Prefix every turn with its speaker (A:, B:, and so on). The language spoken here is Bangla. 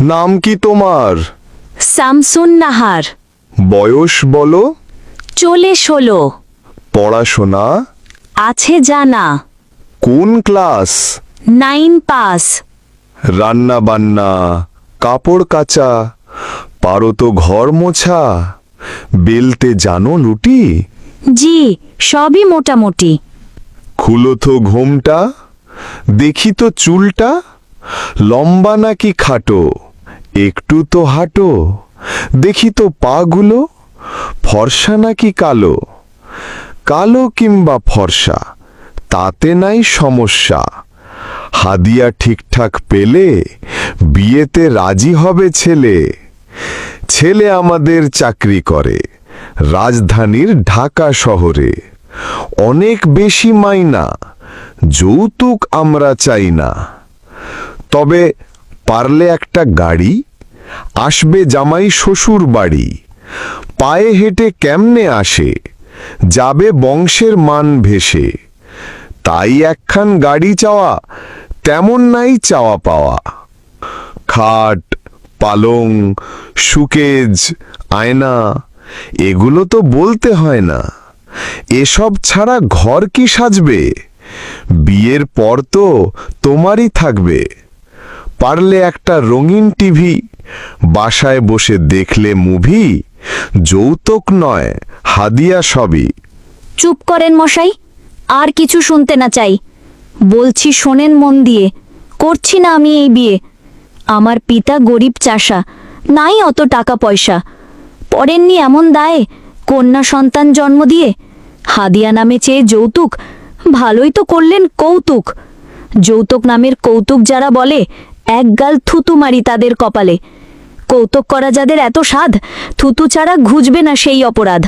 A: নাম কি তোমার?
B: শামসুন নাহার।
A: বয়স বলো।
B: চলে 16।
A: পড়াশোনা?
B: আছে জানা।
A: কোন ক্লাস?
B: 9 পাস।
A: রান্না বান্না, কাপড় কাচা, পারো তো ঘর মোছা, বেলতে জানো লুটি?
B: জি, সবই মোটামুটি।
A: খুলো তো ঘোমটা, দেখি তো চুলটা, লম্বা নাকি খাটো, একটু তো হাঁটো, দেখি তো পাগুলো, ফর্সা নাকি কালো, কালো কিংবা ফর্সা তাতে নাই সমস্যা, হাদিয়া ঠিকঠাক পেলে বিয়েতে রাজি হবে ছেলে। ছেলে আমাদের চাকরি করে রাজধানীর ঢাকা শহরে, অনেক বেশি মাইনা, যৌতুক আমরা চাই না। তবে পারলে একটা গাড়ি, আসবে জামাই শ্বশুর বাড়ি, পায়ে হেঁটে কেমনে আসে, যাবে বংশের মান ভেসে। তাই একখান গাড়ি চাওয়া, তেমন নাই চাওয়া পাওয়া। খাট, পালং, সুকেজ, আয়না, এগুলো তো বলতে হয় না। এসব ছাড়া ঘর কি সাজবে? বিয়ের পর তো তোমারই থাকবে। পারলে একটা রঙিন টিভি, বাসায় বসে দেখলে মুভি, যৌতুক নয় হাদিয়া সবই।
B: চুপ করেন মশাই, আর কিছু শুনতে না চাই। বলছি শোনেন মন দিয়ে, করছি না আমি এই বিয়ে। আমার পিতা গরিব চাষা, নাই অত টাকা পয়সা। পড়েননি এমন দায়ে কন্যা সন্তান জন্ম দিয়ে। হাদিয়া নামে চেয়ে যৌতুক, ভালোই তো করলেন কৌতুক। যৌতুক নামের কৌতুক যারা বলে, একগাল থুতু মারি তাদের কপালে। কৌতুক করা যাদের এত সাধ, থুতু ছাড়া ঘুচবে না সেই অপরাধ।